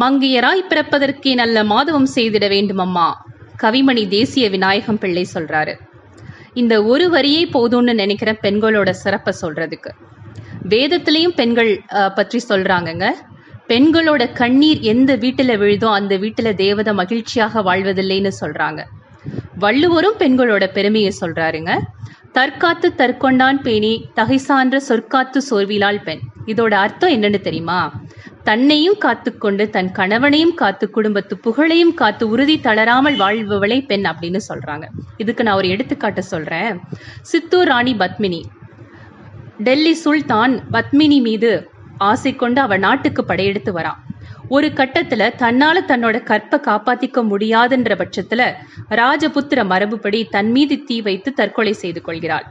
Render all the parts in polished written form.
மங்கையராய் பிறப்பதற்கே நல்ல மாதவம் செய்திட வேண்டும் அம்மா. கவிமணி தேசிய விநாயகம் பிள்ளை சொல்றாரு. இந்த ஒரு வரியே போதும்னு நினைக்கிற பெண்களோட சிறப்பை சொல்றதுக்கு. வேதத்திலையும் பெண்கள் பற்றி சொல்றாங்கங்க. பெண்களோட கண்ணீர் எந்த வீட்டுல விழுதோ அந்த வீட்டுல தேவதை மகிழ்ச்சியாக வாழ்வதில்லைன்னு சொல்றாங்க. வள்ளுவரும் பெண்களோட பெருமையை சொல்றாருங்க. தற்காத்து தற்கொண்டான் பேணி தகை சான்ற சொற்காத்து சோர்விலாள் பெண். இதோட அர்த்தம் என்னன்னு தெரியுமா? தன்னையும் காத்துக்கொண்டு தன் கணவனையும் காத்து குடும்பத்து புகழையும் காத்து உறுதி தளராமல் வாழ்பவளை பெண் அப்படின்னு சொல்றாங்க. இதுக்கு நான் ஒரு எடுத்துக்காட்டு சொல்றேன். சித்தூர் ராணி பத்மினி, டெல்லி சுல்தான் பத்மினி மீது ஆசை கொண்டு அவ நாட்டுக்கு படையெடுத்து வரான். ஒரு கட்டத்துல தன்னால தன்னோட கற்பை காப்பாத்திக்க முடியாதுன்ற பட்சத்துல ராஜபுத்திர மரபுப்படி தன் மீது தீ வைத்து தற்கொலை செய்து கொள்கிறாள்.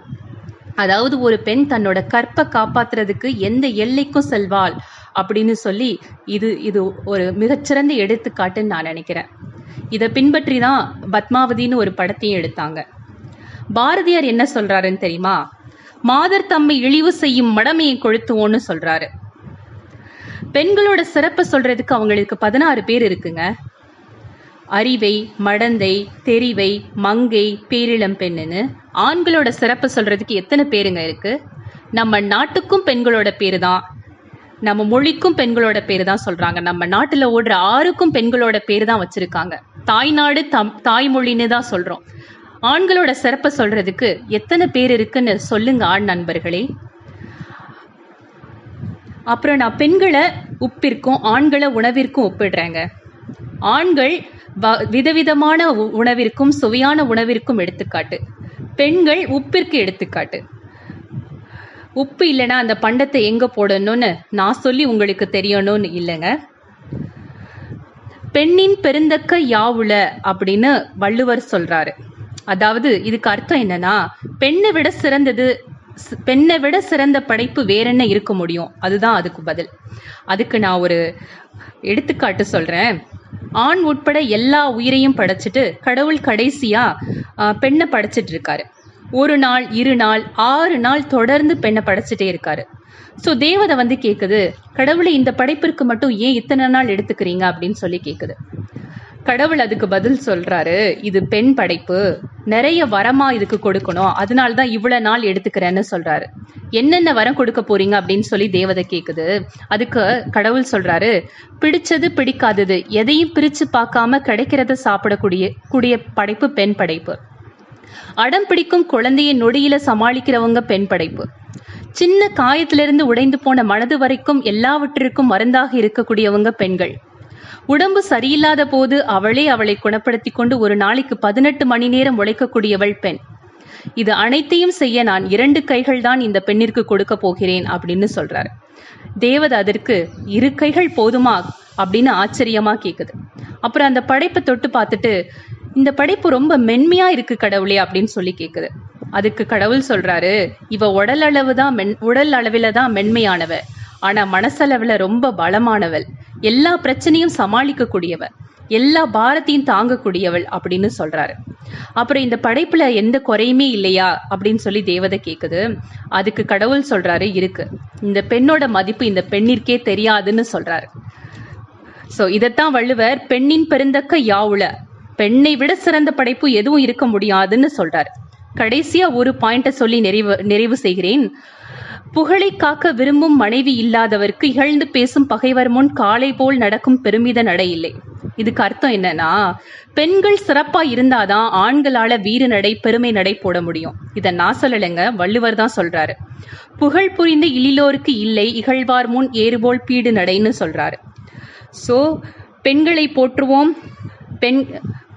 அதாவது ஒரு பெண் தன்னோட கற்பை காப்பாத்துறதுக்கு எந்த எல்லைக்கும் செல்வாள் அப்படின்னு சொல்லி இது ஒரு மிகச்சிறந்த எடுத்துக்காட்டுன்னு நான் நினைக்கிறேன். இதை பின்பற்றி தான் பத்மாவதினு ஒரு படத்தையும் எடுத்தாங்க. பாரதியார் என்ன சொல்றாருன்னு தெரியுமா? மாதர் தம்மை இழிவு செய்யும் மடமையை கொளுத்துவோன்னு சொல்றாரு. பெண்களோட சிறப்பை சொல்றதுக்கு அவங்களுக்கு 16 பேர் இருக்குங்க. அறிவை, மடந்தை, தெரிவை, மங்கை, பேரிளம் பெண்ணுன்னு. ஆண்களோட சிறப்பை சொல்றதுக்கு எத்தனை பேருங்க இருக்கு? நம்ம நாட்டுக்கும் பெண்களோட பேரு தான், நம்ம மொழிக்கும் பெண்களோட பேரு தான் சொல்றாங்க. நம்ம நாட்டுல ஓடுற ஆறுக்கும் பெண்களோட பேரு தான் வச்சிருக்காங்க. தாய்நாடு தாய்மொழின்னு தான் சொல்றோம். ஆண்களோட சிறப்பை சொல்றதுக்கு எத்தனை பேர் இருக்குன்னு சொல்லுங்க ஆண் நண்பர்களே. அப்புறம் நான் பெண்களை உப்பிற்கும் ஆண்களை உணவிற்கும் ஒப்பிடுறேங்க. ஆண்கள் விதவிதமான உணவிற்கும் சுவையான உணவிற்கும் எடுத்துக்காட்டு. பெண்கள் உப்பிற்கு எடுத்துக்காட்டு. உப்பு இல்லைன்னா அந்த பண்டத்தை எங்க போடணும்னு நான் சொல்லி உங்களுக்கு தெரியணும்னு இல்லைங்க. பெண்ணின் பெருந்தக்க யாவுல அப்படின்னு வள்ளுவர் சொல்றாரு. அதாவது இதுக்கு அர்த்தம் என்னன்னா, பெண்ணை விட சிறந்த படைப்பு வேற என்ன இருக்க முடியும்? அதுதான் அதுக்கு பதில். அதுக்கு நான் ஒரு எடுத்துக்காட்டு சொல்றேன். ஆண் உட்பட எல்லா உயிரையும் படைச்சிட்டு கடவுள் கடைசியா பெண்ணை படைச்சிட்டு இருக்காரு. 1 நாள் 2 நாள் 6 நாள் தொடர்ந்து பெண்ணை படைச்சிட்டே இருக்காரு. ஸோ தேவதை கேக்குது, கடவுளை இந்த படைப்பிற்கு மட்டும் ஏன் இத்தனை நாள் எடுத்துக்கிறீங்க அப்படின்னு சொல்லி கேக்குது. கடவுள் அதுக்கு பதில் சொல்றாரு, இது பெண் படைப்பு, நிறைய வரமா இதுக்கு கொடுக்கணும், அதனால்தான் இவ்வளவு நாள் எடுத்துக்கிறேன்னு சொல்றாரு. என்னென்ன வரம் கொடுக்க போறீங்க அப்படின்னு சொல்லி தேவதை கேக்குது. அதுக்கு கடவுள் சொல்றாரு, பிடிச்சது பிடிக்காதது எதையும் பிரிச்சு பார்க்காம கிடைக்கிறத சாப்பிடக்கூடிய படைப்பு பெண் படைப்பு. அடம் பிடிக்கும் குழந்தைய நொடியில சமாளிக்கிறவங்க பெண் படைப்பு. சின்ன காயத்திலிருந்து உடைந்து போன மனது வரைக்கும் எல்லாவற்றிற்கும் மருந்தாக இருக்கக்கூடியவங்க பெண்கள். உடம்பு சரியில்லாத போது அவளை குணப்படுத்தி கொண்டு ஒரு நாளைக்கு 18 மணி நேரம் உழைக்கக்கூடியவள் பெண். இது அனைத்தையும் செய்ய நான் 2 கைகள் தான் இந்த பெண்ணிற்கு கொடுக்க போகிறேன் அப்படின்னு சொல்றாரு. தேவதை அதற்கு 2 கைகள் போதுமா அப்படின்னு ஆச்சரியமா கேக்குது. அப்புறம் அந்த படைப்பை தொட்டு பார்த்துட்டு, இந்த படைப்பு ரொம்ப மென்மையா இருக்கு கடவுளே அப்படின்னு சொல்லி கேக்குது. அதுக்கு கடவுள் சொல்றாரு, இவ உடல் அளவில தான் மென்மையானவ, ஆனா மனசளவுல ரொம்ப பலமானவள், எல்லா பிரச்சனையும் சமாளிக்க கூடியவள், எல்லா பாரத்தையும் தாங்கக்கூடியவள் அப்படின்னு சொல்றாரு. அப்புறம் இந்த படைப்புல எந்த குறையுமே இல்லையா அப்படின்னு சொல்லி தேவதை கேக்குது. அதுக்கு கடவுள் சொல்றாரு, இருக்கு, இந்த பெண்ணோட மதிப்பு இந்த பெண்ணிற்கே தெரியாதுன்னு சொல்றாரு. சோ இதைத்தான் வள்ளுவர் பெண்ணின் பெருந்தக்க யாவுல, பெண்ணை விட சிறந்த படைப்பு எதுவும் இருக்க முடியாதுன்னு சொல்றாரு. கடைசியா ஒரு பாயிண்ட சொல்லி நிறைவு செய்கிறேன். புகழை காக்க விரும்பும் மனைவி இல்லாதவர்க்கு இகழ்ந்து பேசும் பகைவர் முன் காளை போல் நடக்கும் பெருமித நடை இல்லை. இதுக்கு அர்த்தம் என்னன்னா, பெண்கள் சிறப்பா இருந்தாதான் ஆண்களால வீறு நடை பெருமை நடை போட முடியும். இதை நான் சொல்லலைங்க, வள்ளுவர் தான் சொல்றாரு. புகழ் புரிந்து இழிலோருக்கு இல்லை, இகழ்வார் முன் ஏறுபோல் பீடு நடைன்னு சொல்றாரு. சோ பெண்களை போற்றுவோம்.